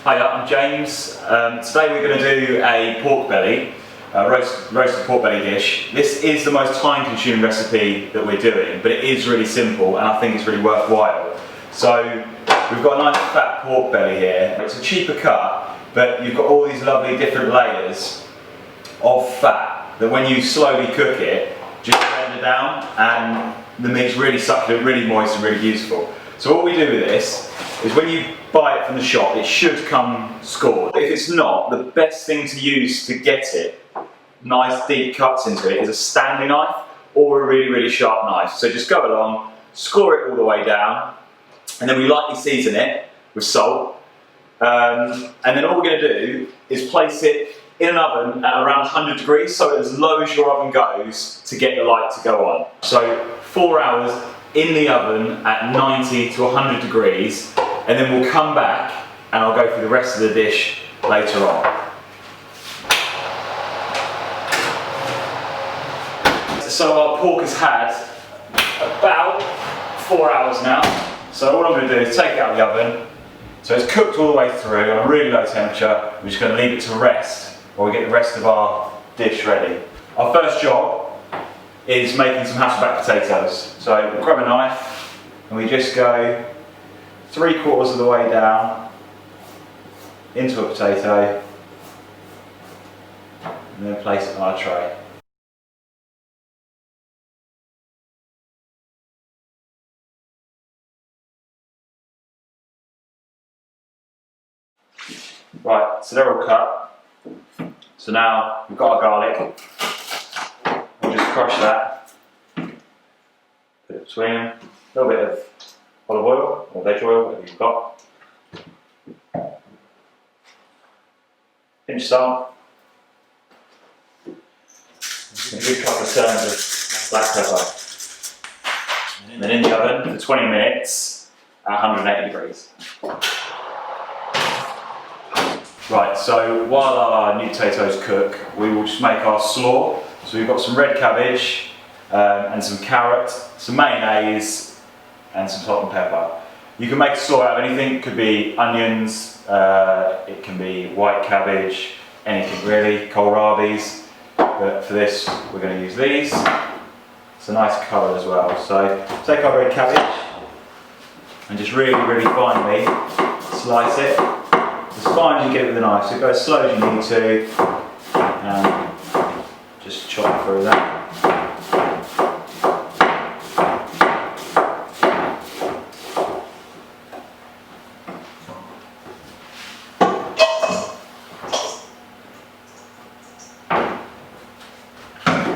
Hiya, I'm James. Today we're going to do a pork belly, roasted pork belly dish. This is the most time-consuming recipe that we're doing, but it is really simple and I think it's really worthwhile. So we've got a nice fat pork belly here. It's a cheaper cut, but you've got all these lovely different layers of fat that when you slowly cook it, just render down and the meat's really succulent, really moist and really beautiful. So what we do with this is when you buy it from the shop, it should come scored. If it's not, the best thing to use to get it nice deep cuts into it is a Stanley knife or a really sharp knife. So just go along, score it all the way down, and then we lightly season it with salt. And then all we're going to do is place it in an oven at around 100 degrees, so as low as your oven goes to get the light to go on. So 4 hours in the oven at 90 to 100 degrees, and then we'll come back and I'll go through the rest of the dish later on. So our pork has had about 4 hours now. So what I'm going to do is take it out of the oven. So it's cooked all the way through on a really low temperature. We're just going to leave it to rest while we get the rest of our dish ready. Our first job is making some Hasselback potatoes. So we'll grab a knife and we just go 3/4 of the way down into a potato and then place it on our tray. Right, so they're all cut. So now we've got our garlic. We'll just crush that. Put it between them. A little bit of olive oil or veg oil, whatever you've got. Pinch of salt. A good couple of turns of black pepper. And then in the oven for 20 minutes at 180 degrees. Right, so while our new potatoes cook, we will just make our slaw. So we've got some red cabbage and some carrot, some mayonnaise and some salt and pepper. You can make a slaw out of anything. It could be onions, it can be white cabbage, anything really, kohlrabi's. But for this, we're going to use these. It's a nice colour as well. So take our red cabbage and just really finely slice it. As fine as you get it with a knife, so go as slow as you need to, and just chop through that.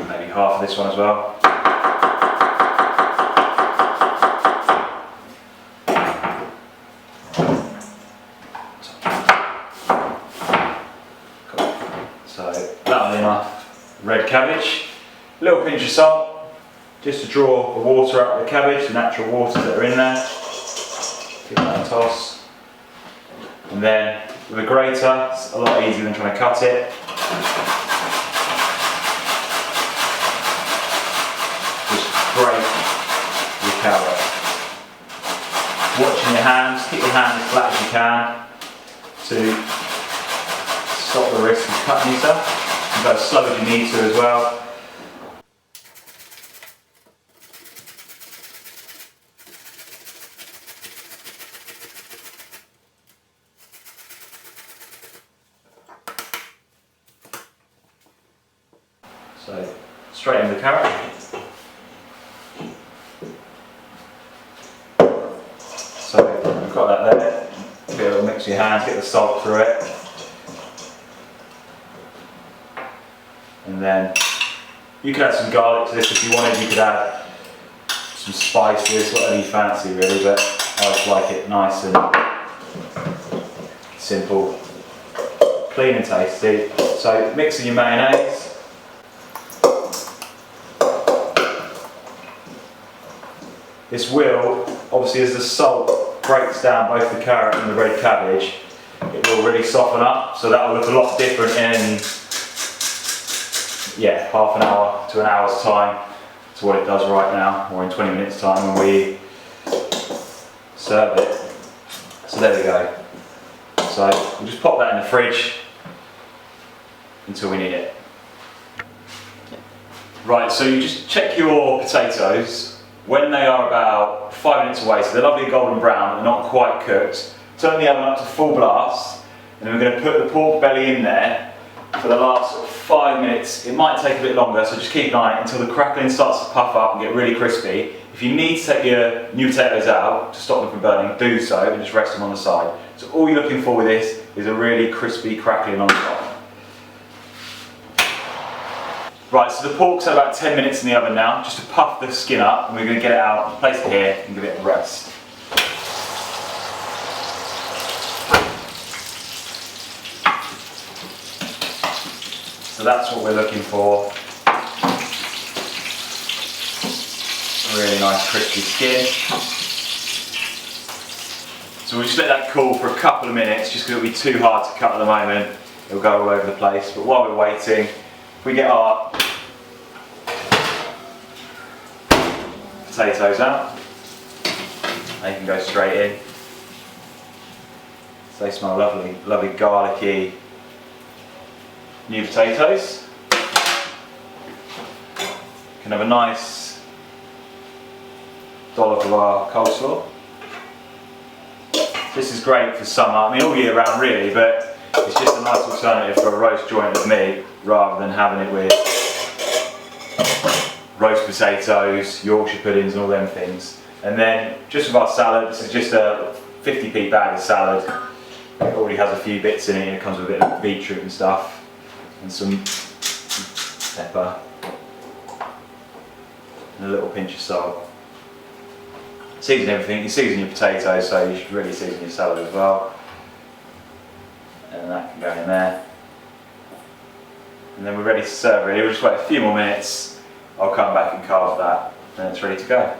Maybe half of this one as well. So that'll be enough red cabbage, a little pinch of salt, just to draw the water out of the cabbage, the natural water that are in there. Give that a toss. And then with a grater, it's a lot easier than trying to cut it. Just grate your carrot. Watching your hands, keep your hands as flat as you can to stop the risk of cutting yourself. You can go as slow as you need to as well. So straight in the carrot. So you've got that there. Give it a little mix with your hands, get the salt through it. And then you could add some garlic to this if you wanted. You could add some spices, whatever you fancy really, but I just like it nice and simple, clean and tasty. So mix in your mayonnaise. This will, obviously as the salt breaks down both the carrot and the red cabbage, it will really soften up, so that will look a lot different in half an hour to an hour's time to what it does right now, or in 20 minutes time when we serve it. So there we go. So we'll just pop that in the fridge until we need it. Right, so you just check your potatoes when they are about 5 minutes away, so they're lovely golden brown, they're not quite cooked. Turn the oven up to full blast, and then we're going to put the pork belly in there for the last sort of 5 minutes. It might take a bit longer, so just keep an eye on it until the crackling starts to puff up and get really crispy. If you need to take your new potatoes out to stop them from burning, do so and just rest them on the side. So all you're looking for with this is a really crispy crackling on top. Right, so the pork's at about 10 minutes in the oven now, just to puff the skin up, and we're going to get it out and place it here and give it a rest. So that's what we're looking for. Really nice crispy skin. So we'll just let that cool for a couple of minutes, just because it'll be too hard to cut at the moment. It'll go all over the place. But while we're waiting, we get our potatoes out. They can go straight in. So they smell lovely, lovely garlicky new potatoes. Can have a nice dollop of our coleslaw. This is great for summer, I mean all year round really, but it's just a nice alternative for a roast joint of meat rather than having it with roast potatoes, Yorkshire puddings and all them things. And then just with our salad, this is just a 50p bag of salad. It already has a few bits in it, and it comes with a bit of beetroot and stuff, and some pepper, and a little pinch of salt. Season everything, you season your potatoes, so you should really season your salad as well. And that can go in there. And then we're ready to serve really, we'll just wait a few more minutes. I'll come back and carve that, and it's ready to go.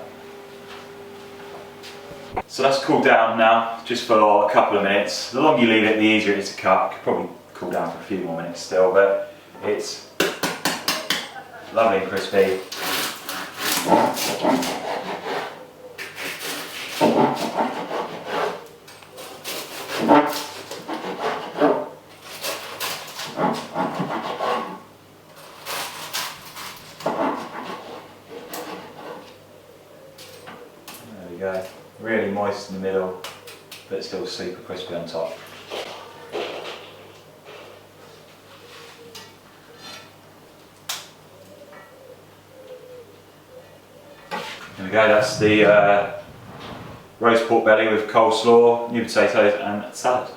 So that's cooled down now, just for a couple of minutes. The longer you leave it, the easier it is to cut. It could probably cool down for a few more minutes still, but it's lovely and crispy. There we go. Really moist in the middle, but still super crispy on top. There we go, that's the roast pork belly with coleslaw, new potatoes and salad.